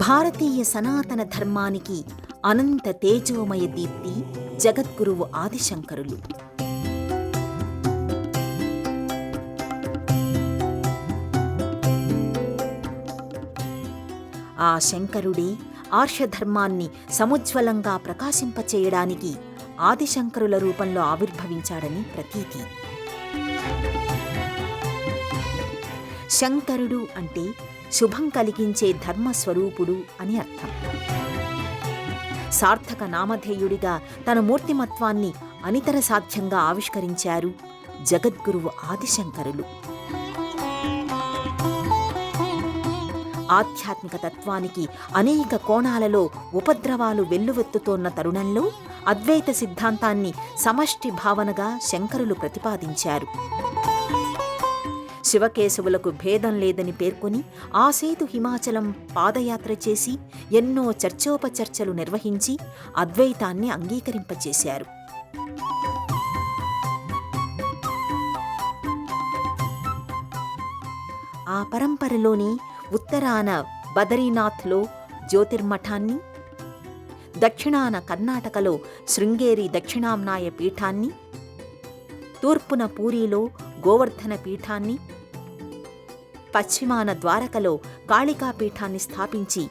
భారతీయ సనాతన ధర్మానికి అనంత తేజోమయ దీప్తి జగద్గురువు ఆదిశంకరులు. ఆ శంకరుడే ఆర్షధర్మాన్ని సముజ్వలంగా ప్రకాశింపచేయడానికి ఆదిశంకరుల రూపంలో ఆవిర్భవించాడని ప్రతీతి. శంకరుడు అంటే శుభం కలిగించే ధర్మస్వరూపుడు అని అర్థం. సార్థక నామధేయుడిగా తన మూర్తిమత్వాన్ని అనితర సాధ్యంగా ఆవిష్కరించారు జగద్గురువు ఆదిశంకరులు. ఆధ్యాత్మిక తత్వానికి అనేక కోణాలలో ఉపద్రవాలు వెల్లువెత్తుతోన్న తరుణంలో అద్వైత సిద్ధాంతాన్ని సమష్టి భావనగా శంకరులు ప్రతిపాదించారు. శివకేశవులకు భేదం లేదని పేర్కొని ఆసేతు హిమాచలం పాదయాత్ర చేసి ఎన్నో చర్చోపచర్చలు నిర్వహించి అద్వైతాన్ని అంగీకరింపచేశారు. ఆ పరంపరలోని ఉత్తరాన బదరీనాథ్లో జ్యోతిర్మఠాన్ని, దక్షిణాన కర్ణాటకలో శృంగేరి దక్షిణామ్నాయ పీఠాన్ని, తూర్పున పూరీలో గోవర్ధన పీఠాన్ని, పశ్చిమాన ద్వారకలో కాళికాపీఠాన్ని స్థాపించి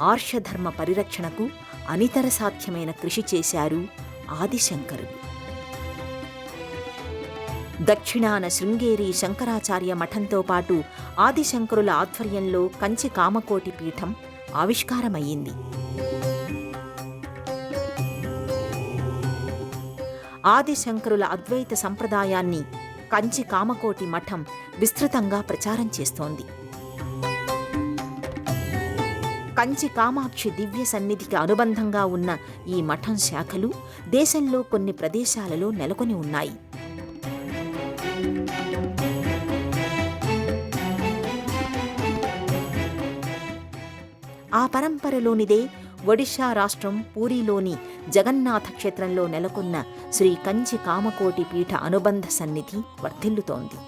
ఆర్షధర్మ పరిరక్షణకు అనితర సాధ్యమైన కృషి చేశారు ఆదిశంకరులు. దక్షిణాన శృంగేరి శంకరాచార్య మఠంతో పాటు ఆదిశంకరుల ఆధ్వర్యంలో కంచి కామకోటి పీఠం ఆవిష్కారమయ్యింది. ఆదిశంకరుల అద్వైత సంప్రదాయాన్ని కంచి కామకోటి మఠం విస్తృతంగా ప్రచారం చేస్తోంది. కంచి కామాక్షి దివ్య సన్నిధికి అనుబంధంగా ఉన్న ఈ మఠం శాఖలు దేశంలో కొన్ని ప్రదేశాలలో నెలకొని ఉన్నాయి. ఆ పరంపరలోనిదే ఒడిషా రాష్ట్రం పూరీలోని జగన్నాథ క్షేత్రంలో నెలకొన్న శ్రీ కంచి కామకోటి పీఠ అనుబంధ సన్నిధి వర్ధిల్లుతోంది.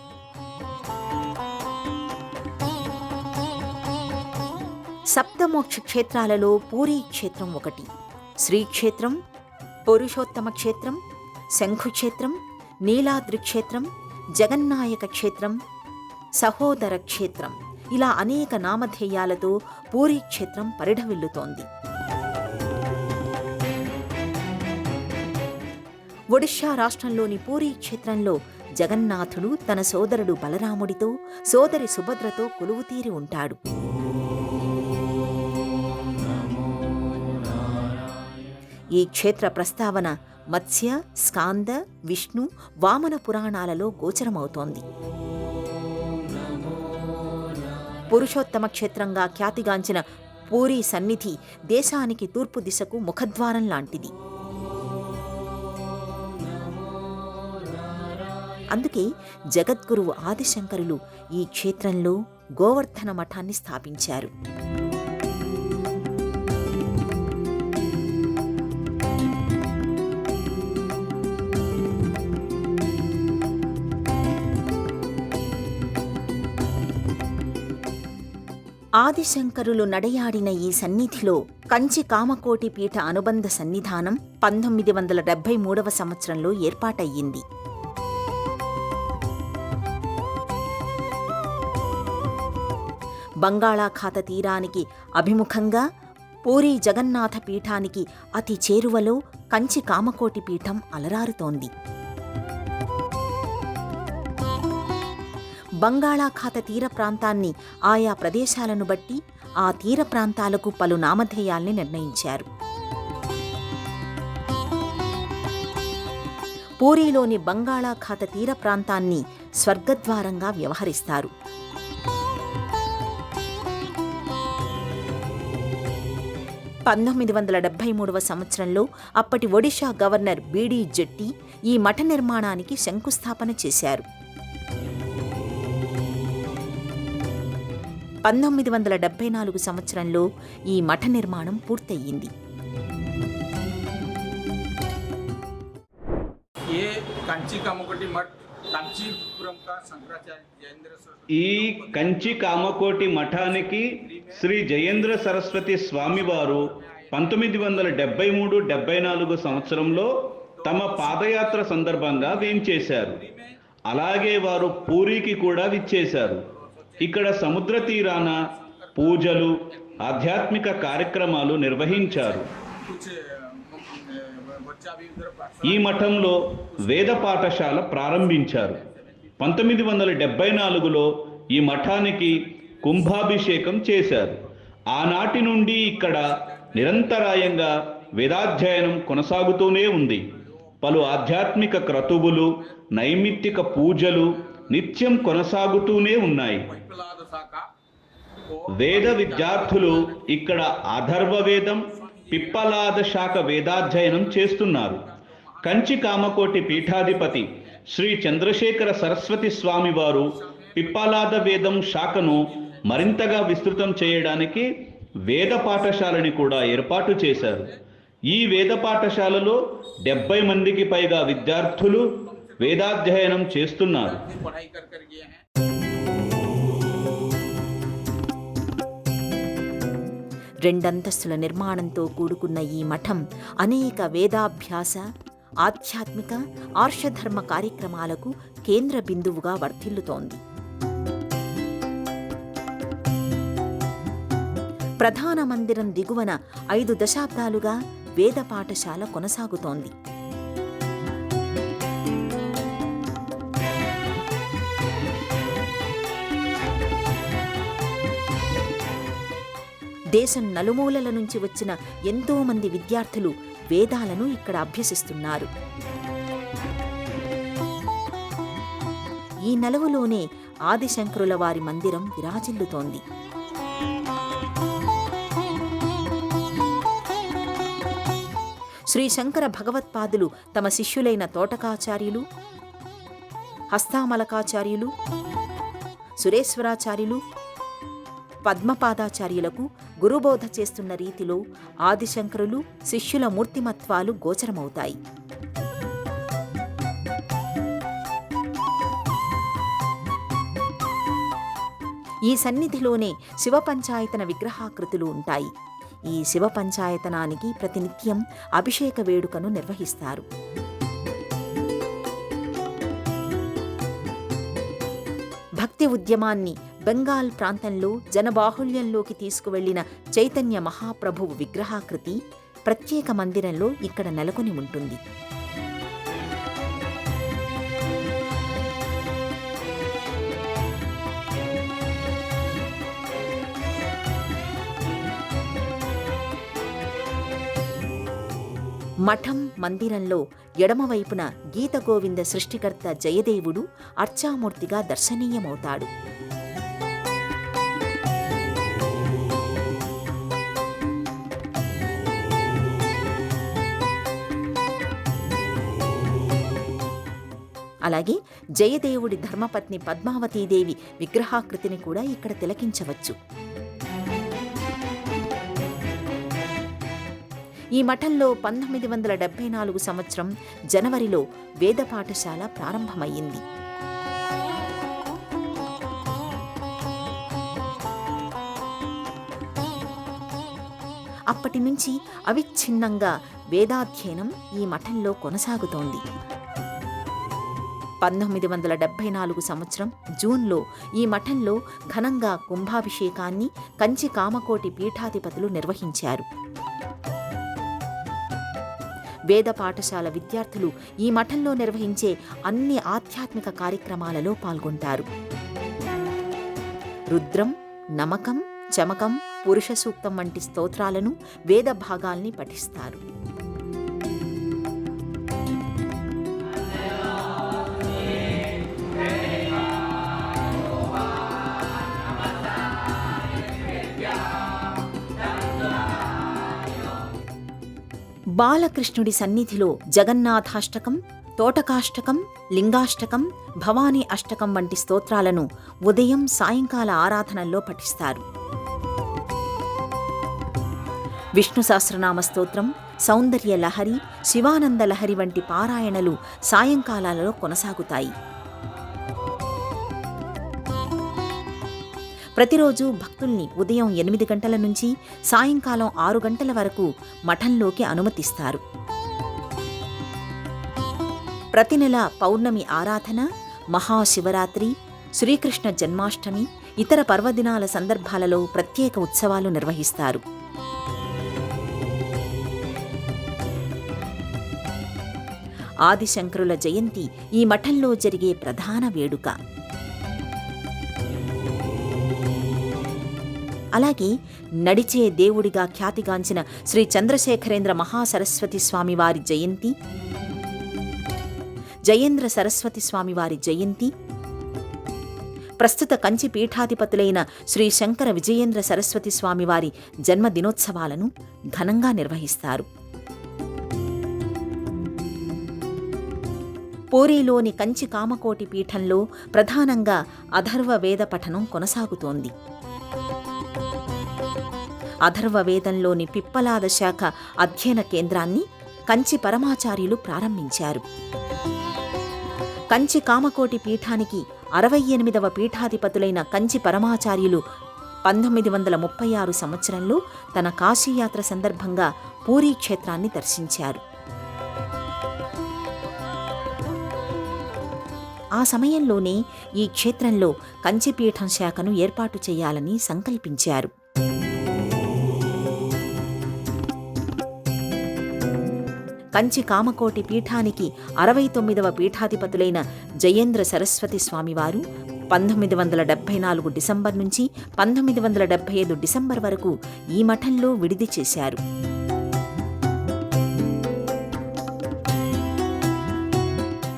సప్తమోక్ష క్షేత్రాలలో పూరీ క్షేత్రం ఒకటి. శ్రీక్షేత్రం, పురుషోత్తమ క్షేత్రం, శంఖుక్షేత్రం, నీలాద్రి క్షేత్రం, జగన్నాయక క్షేత్రం, సహోదర క్షేత్రం ఇలా అనేక నామధేయాలతో పూరీ క్షేత్రం పరిఢవిల్లుతోంది. ఒడిషా రాష్ట్రంలోని పూరీ క్షేత్రంలో జగన్నాథుడు తన సోదరుడు బలరాముడితో, సోదరి సుభద్రతో కొలువుతీరి ఉంటాడు. ఈ క్షేత్ర ప్రస్తావన మత్స్య, స్కాంద, విష్ణు, వామన పురాణాలలో గోచరమవుతోంది. పురుషోత్తమ క్షేత్రంగా ఖ్యాతిగాంచిన పూరీ సన్నిధి దేశానికి తూర్పు దిశకు ముఖద్వారం లాంటిది. అందుకే జగద్గురువు ఆదిశంకరులు ఈ క్షేత్రంలో గోవర్ధన మఠాన్ని స్థాపించారు. ఆదిశంకరులు నడయాడిన ఈ సన్నిధిలో కంచి కామకోటి పీఠ అనుబంధ సన్నిధానం 1973 సంవత్సరంలో ఏర్పాటయ్యింది. బంగాళాఖాత తీరానికి అభిముఖంగా పూరీ జగన్నాథ పీఠానికి అతి చేరువలో కంచి కామకోటి పీఠం అలరారుతోంది. బంగాళాఖాత తీర ప్రాంతాన్ని, ఆయా ప్రదేశాలను బట్టి ఆ తీర ప్రాంతాలకు పలు నామధేయాల్ని నిర్ణయించారు. పూరీలోని బంగాళాఖాత తీర ప్రాంతాన్ని స్వర్గద్వారంగా వ్యవహరిస్తారు. సంవత్సరంలో అప్పటి ఒడిషా గవర్నర్ బీడీ జెట్టి ఈ మఠ నిర్మాణానికి శంకుస్థాపన చేశారు. 1974 సంవత్సరంలో ఈ మఠ నిర్మాణం పూర్తయింది. ఈ కంచి కామకోటి మఠానికి శ్రీ జయేంద్ర సరస్వతి స్వామివారు 1973-74 సంవత్సరంలో తమ పాదయాత్ర సందర్భంగా వేంచేశారు. అలాగే వారు పూరికి కూడా విచ్చేశారు. ఇక్కడ సముద్ర తీరాన పూజలు, ఆధ్యాత్మిక కార్యక్రమాలు నిర్వహించారు. ఈ మఠంలో వేద పాఠశాల ప్రారంభించారు. 1974లో ఈ మఠానికి కుంభాభిషేకం చేశారు. ఆనాటి నుండి ఇక్కడ నిరంతరాయంగా వేదాధ్యయనం కొనసాగుతూనే ఉంది. పలు ఆధ్యాత్మిక క్రతువులు, నైమిత్తిక పూజలు నిత్యం కొనసాగుతూనే ఉన్నాయి. వేద విద్యార్థులు ఇక్కడ అథర్వ వేదం, పిప్పలాద శాఖ వేదాధ్యయనం చేస్తున్నారు. కంచి కామకోటి పీఠాధిపతి శ్రీ చంద్రశేఖర సరస్వతి స్వామి వారు పిప్పలాద వేదం శాఖను మరింతగా విస్తృతం చేయడానికి వేద పాఠశాలని కూడా ఏర్పాటు చేశారు. ఈ వేద పాఠశాలలో 70 మందికి పైగా విద్యార్థులు వేదాధ్యయనం చేస్తున్నారు. రెండంతస్తుల నిర్మాణంతో కూడుకున్న ఈ మఠం అనేక వేదాభ్యాస, ఆధ్యాత్మిక, ఆర్షధర్మ కార్యక్రమాలకు కేంద్ర బిందువుగా వర్ధిల్లుతోంది. ప్రధాన మందిరం దిగువన 5 దశాబ్దాలుగా వేద పాఠశాల కొనసాగుతోంది. దేశం నలుమూలల నుంచి వచ్చిన ఎంతో మంది విద్యార్థులు వేదాలను ఇక్కడ అభ్యసిస్తున్నారు. ఈ నెలవులోనే ఆదిశంకరుల వారి మందిరం విరాజిల్లుతోంది. శ్రీ శంకర భగవత్పాదులు తమ శిష్యులైన తోటకాచార్యులు, హస్తామలకాచార్యులు, సురేశ్వరాచార్యులు, పద్మపాదాచార్యులకు గురుబోధ చేస్తున్న రీతిలో ఆదిశంకరులు శిష్యుల మూర్తిమత్వాలు గోచరమవుతాయి. ఈ సన్నిధిలోనే శివపంచాయతన విగ్రహాకృతులు ఉంటాయి. ఈ శివపంచాయతనానికి ప్రతినిత్యం అభిషేక వేడుకను నిర్వహిస్తారు. భక్తి ఉద్యమాన్ని బెంగాల్ ప్రాంతంలో జనబాహుళ్యంలోకి తీసుకువెళ్లిన చైతన్య మహాప్రభువు విగ్రహాకృతి ప్రత్యేక మందిరంలో ఇక్కడ నెలకొని ఉంటుంది. మఠం మందిరంలో ఎడమవైపున గీతగోవింద సృష్టికర్త జయదేవుడు అర్చామూర్తిగా దర్శనీయమవుతాడు. అలాగే జయదేవుడి ధర్మపత్ని పద్మావతీదేవి విగ్రహాకృతిని కూడా ఇక్కడ తిలకించవచ్చు. ఈ మఠంలో 1974 సంవత్సరం జనవరిలో వేద పాఠశాల ప్రారంభమయ్యింది. అప్పటి నుంచి అవిచ్ఛిన్నంగా వేదాధ్యయనం ఈ మఠంలో కొనసాగుతోంది. 1974 సంవత్సరం జూన్లో ఈ మఠంలో ఘనంగా కుంభాభిషేకాన్ని కంచి కామకోటి పీఠాధిపతులు నిర్వహించారు. వేద పాఠశాల విద్యార్థులు ఈ మఠంలో నిర్వహించే అన్ని ఆధ్యాత్మిక కార్యక్రమాలలో పాల్గొంటారు. రుద్రం, నమకం, చమకం, పురుష సూక్తం వంటి స్తోత్రాలను, వేద భాగాల్ని పఠిస్తారు. బాలకృష్ణుడి సన్నిధిలో జగన్నాథాష్టకం, తోటకాష్టకం, లింగాష్టకం, భవానీ అష్టకం వంటి స్తోత్రాలను ఉదయం, సాయంకాల ఆరాధనల్లో పఠిస్తారు. విష్ణు సహస్రనామ స్తోత్రం, సౌందర్య లహరి, శివానంద లహరి వంటి పారాయణలు సాయంకాలాలలో కొనసాగుతాయి. ప్రతిరోజు భక్తుల్ని ఉదయం 8 గంటల నుంచి సాయంకాలం 6 గంటల వరకు మఠంలోకి అనుమతిస్తారు. ప్రతి నెల పౌర్ణమి ఆరాధన, మహాశివరాత్రి, శ్రీకృష్ణ జన్మాష్టమి, ఇతర పర్వదినాల సందర్భాలలో ప్రత్యేక ఉత్సవాలు నిర్వహిస్తారు. ఆదిశంకరుల జయంతి ఈ మఠంలో జరిగే ప్రధాన వేడుక. అలాగే నడిచే దేవుడిగా ఖ్యాతిగాంచిన శ్రీ చంద్రశేఖరేంద్ర మహాసరస్వతి స్వామివారి జయంతి, జయేంద్ర సరస్వతి స్వామివారి జయంతి, ప్రస్తుత కంచి పీఠాధిపతులైన శ్రీ శంకర విజయేంద్ర సరస్వతి స్వామివారి జన్మదినోత్సవాలను ఘనంగా నిర్వహిస్తారు. పూరీలోని కంచి కామకోటి పీఠంలో ప్రధానంగా అథర్వ వేద పఠనం కొనసాగుతోంది. అథర్వ వేదంలోని పిప్పలాద శాఖ అధ్యయన కేంద్రాన్ని కంచి పరమాచార్యులు ప్రారంభించారు. కంచి కామకోటి పీఠానికి 68వ పీఠాధిపతులైన కంచి పరమాచార్యులు 1936 సంవత్సరంలో తన కాశీయాత్ర సందర్భంగా పూరీ క్షేత్రాన్ని దర్శించారు. ఆ సమయంలోనే ఈ క్షేత్రంలో కంచిపీఠం శాఖను ఏర్పాటు చేయాలని సంకల్పించారు. కంచి కామకోటి పీఠానికి 69వ పీఠాధిపతులైన జయేంద్ర సరస్వతి స్వామివారు 1974 డిసెంబర్ నుంచి 1975 డిసెంబర్ వరకు ఈ మఠంలో విడిది చేశారు.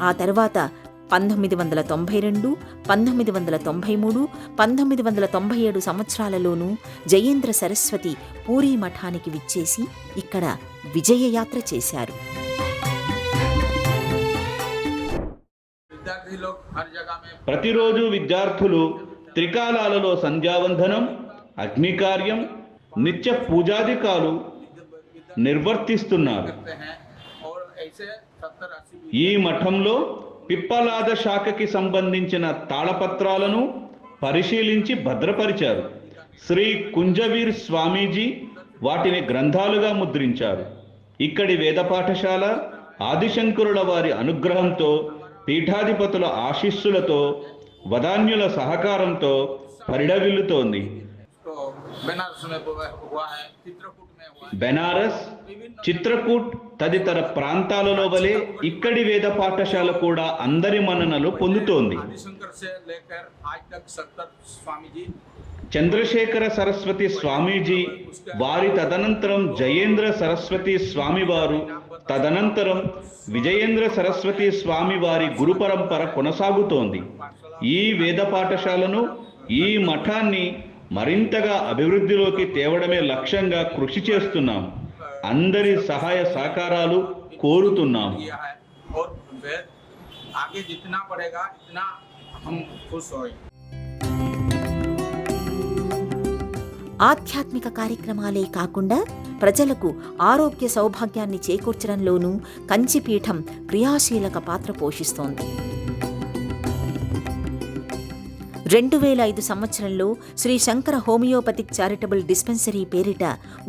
ఆ తర్వాత 1992, 1993, 1997 సంవత్సరాలలోనూ జయేంద్ర సరస్వతి పూరీ మఠానికి విచ్చేసి ఇక్కడ విజయయాత్ర చేశారు. ప్రతిరోజు విద్యార్థులు త్రికాలాలలో సంధ్యావందనం, అగ్నికార్యం, నిత్య పూజాధికాలు నిర్వర్తిస్తున్నారు. ఈ మఠంలో పిప్పలాద శాఖకి సంబంధించిన తాళపత్రాలను పరిశీలించి భద్రపరిచారు. శ్రీ కుంజవీర్ స్వామీజీ వాటిని గ్రంథాలుగా ముద్రించారు. ఇక్కడి వేద పాఠశాల ఆదిశంకరుల వారి అనుగ్రహంతో, పీఠాధిపతుల ఆశీస్సులతో, వదాన్యుల సహకారంతో పరిడవిల్లుతోంది. బెనారస్, చిత్రకూట్ తదితర ప్రాంతాలలో వలె ఇక్కడి వేద పాఠశాల కూడా అందరి మన్ననలు పొందుతోంది. చంద్రశేఖర సరస్వతి స్వామీజీ, వారి తదనంతరం జయేంద్ర సరస్వతి స్వామివారు, తదనంతరం విజయేంద్ర సరస్వతి స్వామివారి గురు పరంపర కొనసాగుతోంది. ఈ వేద పాఠశాలను, ఈ మఠాన్ని మరింతగా అభివృద్ధిలోకి తేవడమే లక్ష్యంగా కృషి చేస్తున్నాం. అందరి సహాయ సహకారాలు కోరుతున్నాం. ఆధ్యాత్మిక కార్యక్రమాలే కాకుండా ప్రజలకు ఆరోగ్య సౌభాగ్యాన్ని చేకూర్చడంలోనూ కంచిపీఠం క్రియాశీలక పాత్ర పోషిస్తోంది. 2005 సంవత్సరంలో Sri Shankara homoeopathic charitable dispensary పేరిట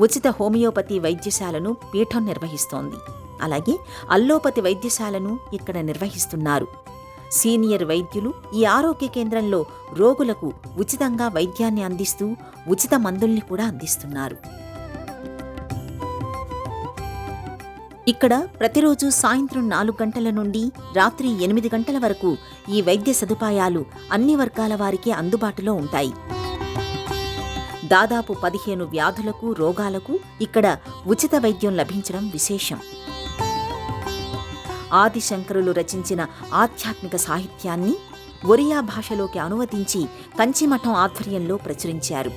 ఉచిత హోమియోపతి వైద్యశాలను పీఠం నిర్వహిస్తోంది. అలాగే అల్లోపతి వైద్యశాలను ఇక్కడ నిర్వహిస్తున్నారు. సీనియర్ వైద్యులు ఈ ఆరోగ్య కేంద్రంలో రోగులకు ఉచితంగా వైద్యాన్ని అందిస్తూ ఉచిత మందుల్ని కూడా అందిస్తున్నారు. ఇక్కడ ప్రతిరోజు సాయంత్రం 4 గంటల నుండి రాత్రి 8 గంటల వరకు ఈ వైద్య సదుపాయాలు అన్ని వర్గాల వారికి అందుబాటులో ఉంటాయి. దాదాపు 15 వ్యాధులకు, రోగాలకు ఇక్కడ ఉచిత వైద్యం లభించడం విశేషం. ఆదిశంకరులు రచించిన ఆధ్యాత్మిక సాహిత్యాన్ని ఒరియా భాషలోకి అనువదించి కంచిమఠం ఆధ్వర్యంలో ప్రచురించారు.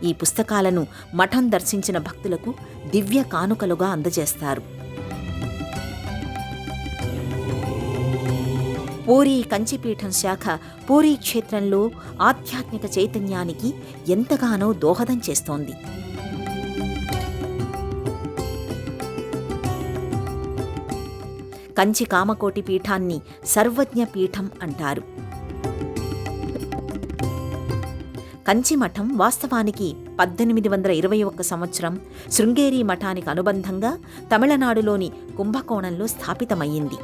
ఈ పుస్తకాలను మఠం దర్శించిన భక్తులకు దివ్య కానుకలుగా అందజేస్తారు. పూరీ కంచిపీఠం శాఖ పూరీ క్షేత్రంలో ఆధ్యాత్మిక చైతన్యానికి ఎంతగానో దోహదం చేస్తోంది. కంచి కామకోటి పీఠాన్ని సర్వజ్ఞ పీఠం అంటారు. కంచి మఠం వాస్తవానికి 1821 సంవత్సరం శృంగేరి మఠానికి అనుబంధంగా తమిళనాడులోని కుంభకోణంలో స్థాపితమయ్యింది.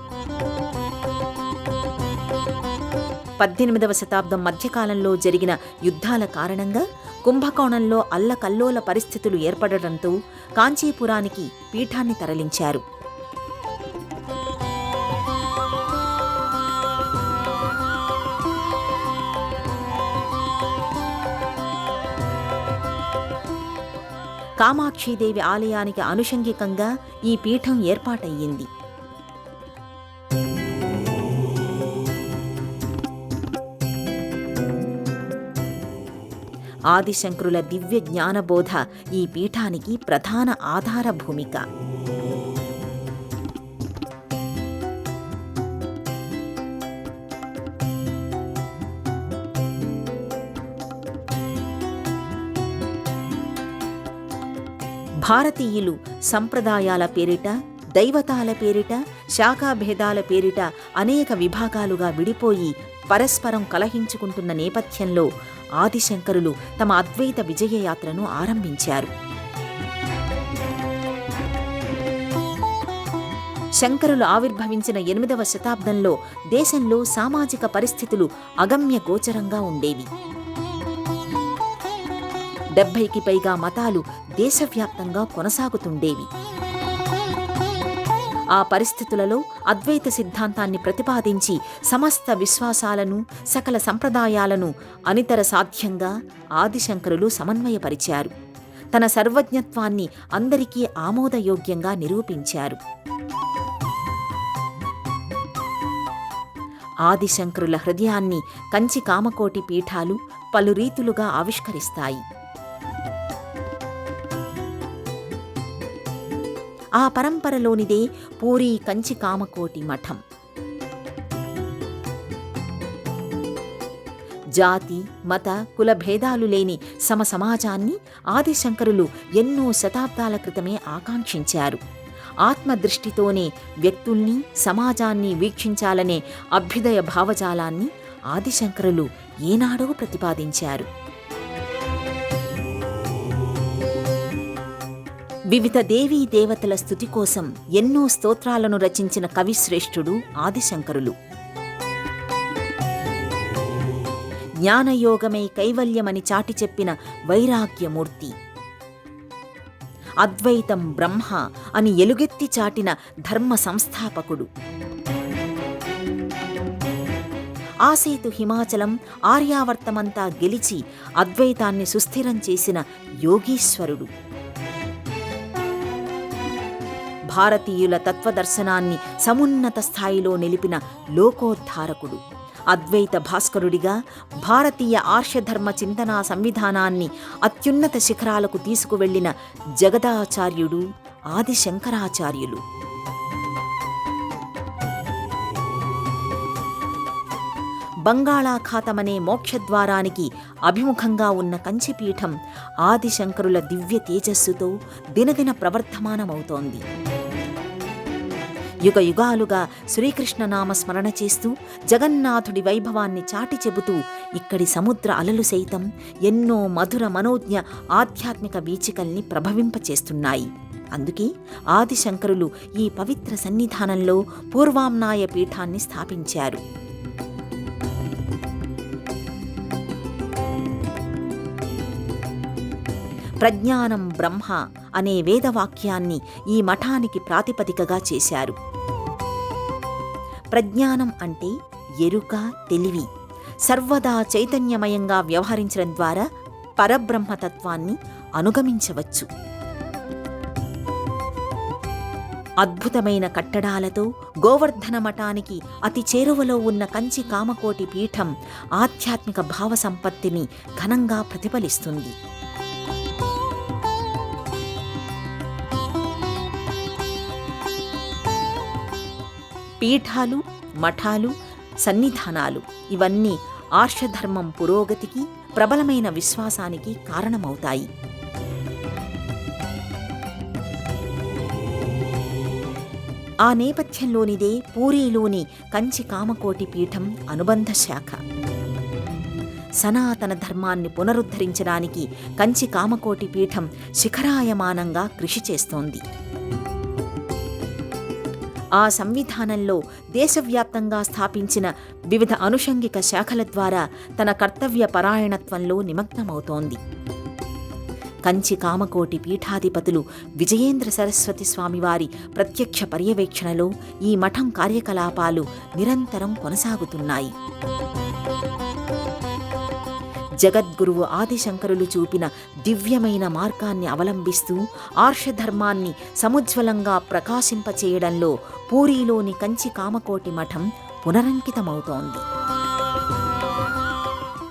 18వ శతాబ్దం మధ్యకాలంలో జరిగిన యుద్ధాల కారణంగా కుంభకోణంలో అల్లకల్లోల పరిస్థితులు ఏర్పడడంతో కాంచీపురానికి పీఠాన్ని తరలించారు. కామాక్షీదేవి ఆలయానికి అనుషంగికంగా ఈ పీఠం ఏర్పాటయ్యింది. ఆదిశంకరుల దివ్య జ్ఞానబోధ ఈ పీఠానికి ప్రధాన ఆధార భూమిక. భారతీయులు సంప్రదాయాల పేరిట, దైవతాల పేరిట, శాఖాభేదాల పేరిట అనేక విభాగాలుగా విడిపోయి పరస్పరం కలహించుకుంటున్న నేపథ్యంలో ఆదిశంకరులు తమ అద్వైత విజయయాత్రను ఆరంభించారు. శంకరులు ఆవిర్భవించిన 8వ శతాబ్దంలో దేశంలో సామాజిక పరిస్థితులు అగమ్య గోచరంగా ఉండేవి. 70కి పైగా మతాలు దేశవ్యాప్తంగా కొనసాగుతుండేవి. ఆ పరిస్థితులలో అద్వైత సిద్ధాంతాన్ని ప్రతిపాదించి సమస్త విశ్వాసాలను, సకల సంప్రదాయాలను అనితర సాధ్యంగా ఆదిశంకరులు సమన్వయపరిచారు. తన సర్వజ్ఞత్వాన్ని అందరికీ ఆమోదయోగ్యంగా నిరూపించారు. ఆదిశంకరుల హృదయాన్ని కంచి కామకోటి పీఠాలు పలు రీతులుగా ఆవిష్కరిస్తాయి. ఆ పరంపరలోనిదే పూరీ కంచి కామకోటి మఠం. జాతి, మత, కుల భేదాలు లేని సమసమాజాన్ని ఆదిశంకరులు ఎన్నో శతాబ్దాల క్రితమే ఆకాంక్షించారు. ఆత్మదృష్టితోనే వ్యక్తుల్ని, సమాజాన్ని వీక్షించాలనే అభ్యుదయ భావజాలాన్ని ఆదిశంకరులు ఏనాడో ప్రతిపాదించారు. వివిధ దేవీ దేవతల స్తుతి కోసం ఎన్నో స్తోత్రాలను రచించిన కవిశ్రేష్ఠుడు ఆదిశంకరులు. జ్ఞానయోగమై కైవల్యమని చాటి చెప్పిన వైరాగ్యమూర్తి. అద్వైతం బ్రహ్మ అని ఎలుగెత్తి చాటిన ధర్మ సంస్థాపకుడు. ఆసేతు హిమాచలం, ఆర్యావర్తమంతా గెలిచి అద్వైతాన్ని సుస్థిరం చేసిన యోగీశ్వరుడు. భారతీయుల తత్వదర్శనాన్ని సమున్నత స్థాయిలో నిలిపిన లోకోద్ధారకుడు. అద్వైత భాస్కరుడిగా భారతీయ ఆర్షధర్మ చింతనా సంవిధానాన్ని అత్యున్నత శిఖరాలకు తీసుకువెళ్లిన జగదాచార్యుడు ఆదిశంకరాచార్యులు. బంగాళాఖాతమనే మోక్షద్వారానికి అభిముఖంగా ఉన్న కంచిపీఠం ఆదిశంకరుల దివ్య తేజస్సుతో దినదిన ప్రవర్ధమానమవుతోంది. యుగ యుగాలుగా శ్రీకృష్ణ నామ స్మరణ చేస్తూ జగన్నాథుడి వైభవాన్ని చాటి చెబుతూ ఇక్కడి సముద్ర అలలు సైతం ఎన్నో మధుర మనోజ్ఞ ఆధ్యాత్మిక వీచికల్ని ప్రభవింపచేస్తున్నాయి. అందుకే ఆదిశంకరులు ఈ పవిత్ర సన్నిధానంలో పూర్వామ్నాయ పీఠాన్ని స్థాపించారు. ప్రజ్ఞానం బ్రహ్మ అనే వేదవాక్యాన్ని ఈ మఠానికి ప్రాతిపదికగా చేశారు. ప్రజ్ఞానం అంటే ఎరుక, తెలివి. సర్వదా చైతన్యమయంగా వ్యవహరించడం ద్వారా పరబ్రహ్మతత్వాన్ని అనుగమించవచ్చు. అద్భుతమైన కట్టడాలతో గోవర్ధన మఠానికి అతి చేరువలో ఉన్న కంచి కామకోటి పీఠం ఆధ్యాత్మిక భావ సంపత్తిని ఘనంగా ప్రతిఫలిస్తుంది. పీఠాలు, మఠాలు, సన్నిధానాలు ఇవన్నీ ఆర్షధర్మం పురోగతికి, ప్రబలమైన విశ్వాసానికి కారణమవుతాయి. ఆ నేపథ్యంలోనిదే పూరీలోని కంచి కామకోటి పీఠం అనుబంధ శాఖ. సనాతన ధర్మాన్ని పునరుద్ధరించడానికి కంచి కామకోటి పీఠం శిఖరాయమానంగా కృషి చేస్తోంది. ఆ సంవిధానంలో దేశవ్యాప్తంగా స్థాపించిన వివిధ అనుషంగిక శాఖల ద్వారా తన కర్తవ్య పరాయణత్వంలో నిమగ్నమవుతోంది. కంచి కామకోటి పీఠాధిపతులు విజయేంద్ర సరస్వతి స్వామివారి ప్రత్యక్ష పర్యవేక్షణలో ఈ మఠం కార్యకలాపాలు నిరంతరం కొనసాగుతున్నాయి. జగద్గురువు ఆదిశంకరులు చూపిన దివ్యమైన మార్గాన్ని అవలంబిస్తూ ఆర్షధర్మాన్ని సముజ్వలంగా ప్రకాశింపచేయడంలో పూరీలోని కంచి కామకోటి మఠం పునరంకితమవుతోంది.